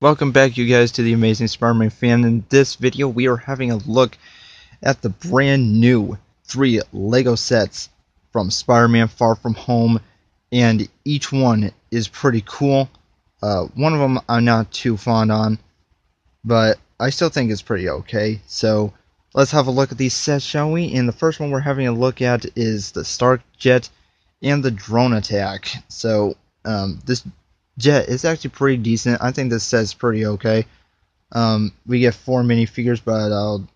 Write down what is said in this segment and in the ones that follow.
Welcome back, you guys, to the Amazing Spider-Man fan. In this video, we are having a look at the brand new 3 Lego sets from Spider-Man Far From Home, and each one is pretty cool. One of them I'm not too fond on, but I still think it's pretty okay. So let's have a look at these sets, shall we? And the first one we're having a look at is the Stark Jet and the Drone Attack. So this jet is actually pretty decent. I think this set's pretty okay. We get 4 minifigures, but I'll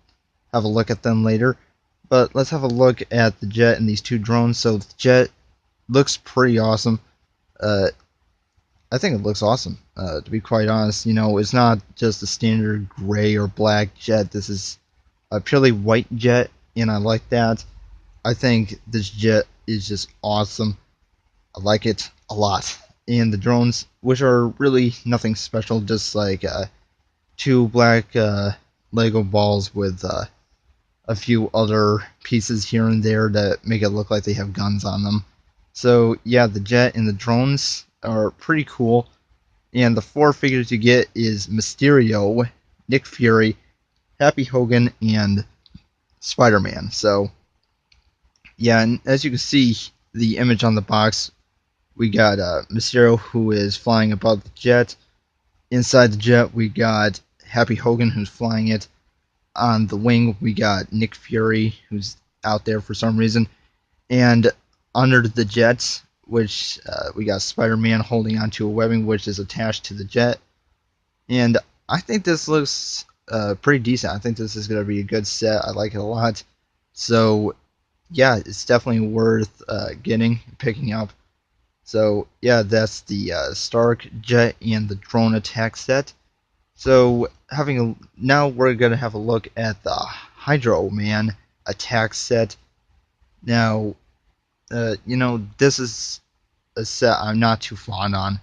have a look at them later. But let's have a look at the jet and these 2 drones. So the jet looks pretty awesome. Uh, I think it looks awesome. To be quite honest, it's not just a standard gray or black jet. This is a purely white jet, and I like that. I think this jet is just awesome. I like it a lot. And the drones, which are really nothing special, just like 2 black Lego balls with a few other pieces here and there that make it look like they have guns on them. So yeah, the jet and the drones are pretty cool. And the 4 figures you get is Mysterio, Nick Fury, Happy Hogan, and Spider-Man. So yeah, and as you can see, the image on the box, we got Mysterio, who is flying above the jet. Inside the jet, we got Happy Hogan, who's flying it. On the wing, we got Nick Fury, who's out there for some reason. And under the jet, which we got Spider-Man holding onto a webbing, which is attached to the jet. And I think this looks pretty decent. I think this is going to be a good set. I like it a lot. So yeah, it's definitely worth picking up. So yeah, that's the Stark Jet and the Drone Attack set. So now we're gonna have a look at the Hydro Man Attack set. Now, this is a set I'm not too fond on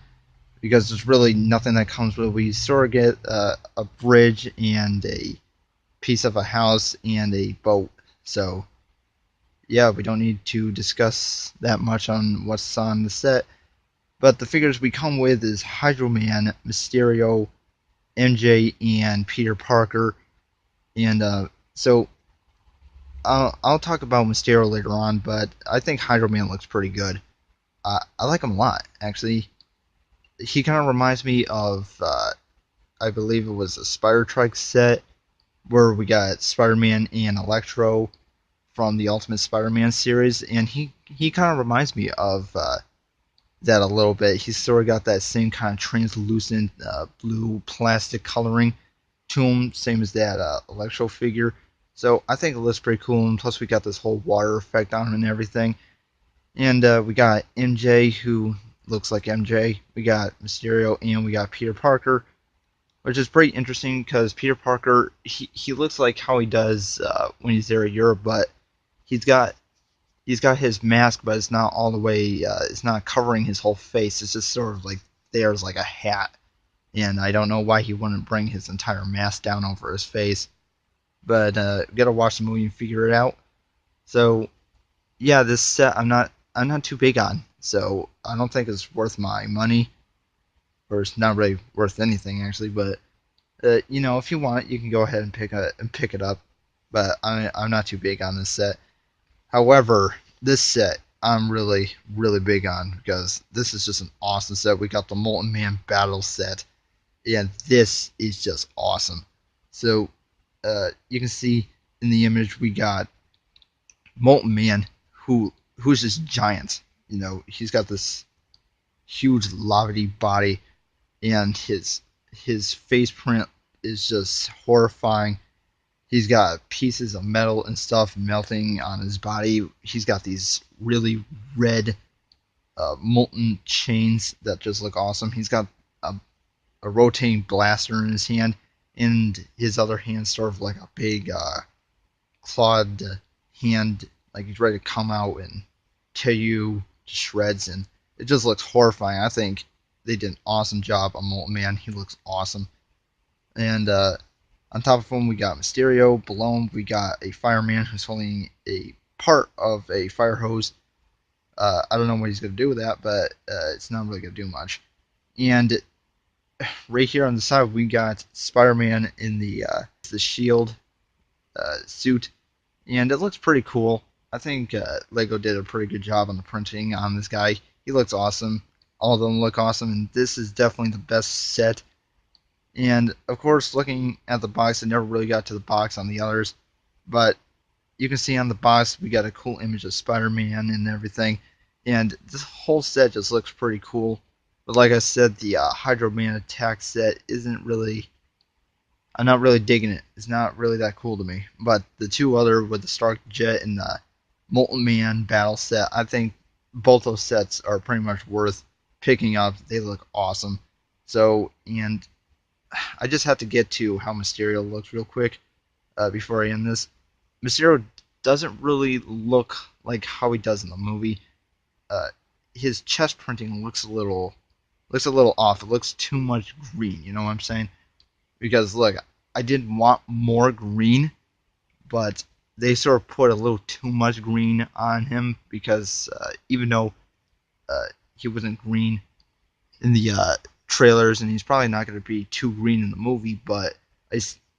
because there's really nothing that comes with it. We sort of get a bridge and a piece of a house and a boat. So yeah, we don't need to discuss that much on what's on the set. But the figures we come with is Hydro Man, Mysterio, MJ, and Peter Parker. And so I'll talk about Mysterio later on, but I think Hydro Man looks pretty good. I like him a lot, actually. He kind of reminds me of, I believe it was a Spider-Trike set, where we got Spider-Man and Electro from the Ultimate Spider-Man series, and he kind of reminds me of that a little bit. He's sort of got that same kind of translucent blue plastic coloring to him, same as that Electro figure. So I think it looks pretty cool, and plus we got this whole water effect on him and everything. And we got MJ, who looks like MJ. We got Mysterio, and we got Peter Parker, which is pretty interesting because Peter Parker, he looks like how he does when he's there at Europe, but he's got his mask, but it's not all the way. It's not covering his whole face. It's just sort of like there's like a hat, and I don't know why he wouldn't bring his entire mask down over his face. But gotta watch the movie and figure it out. So yeah, this set I'm not too big on. So I don't think it's worth my money, or it's not really worth anything actually. But if you want it, you can go ahead and pick it up. But I'm not too big on this set. However, this set I'm really, really big on because this is just an awesome set. We got the Molten Man Battle set, and this is just awesome. So, you can see in the image we got Molten Man, who's this giant. He's got this huge lavity body, and his face print is just horrifying. He's got pieces of metal and stuff melting on his body. He's got these really red molten chains that just look awesome. He's got a rotating blaster in his hand, and his other hand sort of like a big clawed hand, like he's ready to come out and tear you to shreds. And it just looks horrifying. I think they did an awesome job on Molten Man. He looks awesome. And on top of him, we got Mysterio. Below him, we got a fireman who's holding a part of a fire hose. I don't know what he's going to do with that, but it's not really going to do much. And right here on the side we got Spider-Man in the shield suit, and it looks pretty cool. I think Lego did a pretty good job on the printing on this guy. He looks awesome. All of them look awesome, and this is definitely the best set. And of course, looking at the box, I never really got to the box on the others, but you can see on the box we got a cool image of Spider-Man and everything, and this whole set just looks pretty cool. But like I said, the Hydro Man attack set isn't really, I'm not really digging it. It's not really that cool to me. But the two other with the Stark Jet and the Molten Man battle set, I think both those sets are pretty much worth picking up. They look awesome. So, and I just have to get to how Mysterio looks real quick before I end this. Mysterio doesn't really look like how he does in the movie. His chest printing looks a little off. It looks too much green. You know what I'm saying? Because look, I didn't want more green, but they sort of put a little too much green on him because even though he wasn't green in the trailers, and he's probably not going to be too green in the movie, but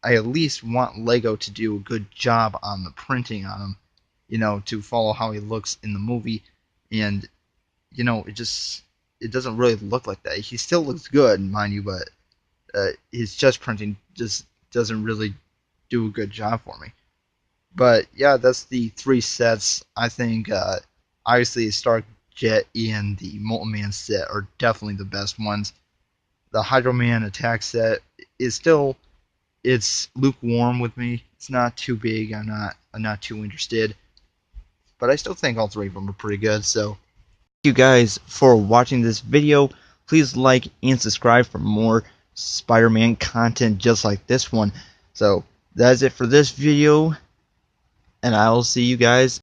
I at least want Lego to do a good job on the printing on him, you know, to follow how he looks in the movie, and you know, it doesn't really look like that. He still looks good, mind you, but his chest printing just doesn't really do a good job for me. But yeah, that's the three sets. I think obviously Stark Jet and the Molten Man set are definitely the best ones. The Hydro Man attack set is still, it's lukewarm with me. It's not too big. I'm not too interested. But I still think all three of them are pretty good. So thank you guys for watching this video. Please like and subscribe for more Spider-Man content just like this one. So that's it for this video, and I will see you guys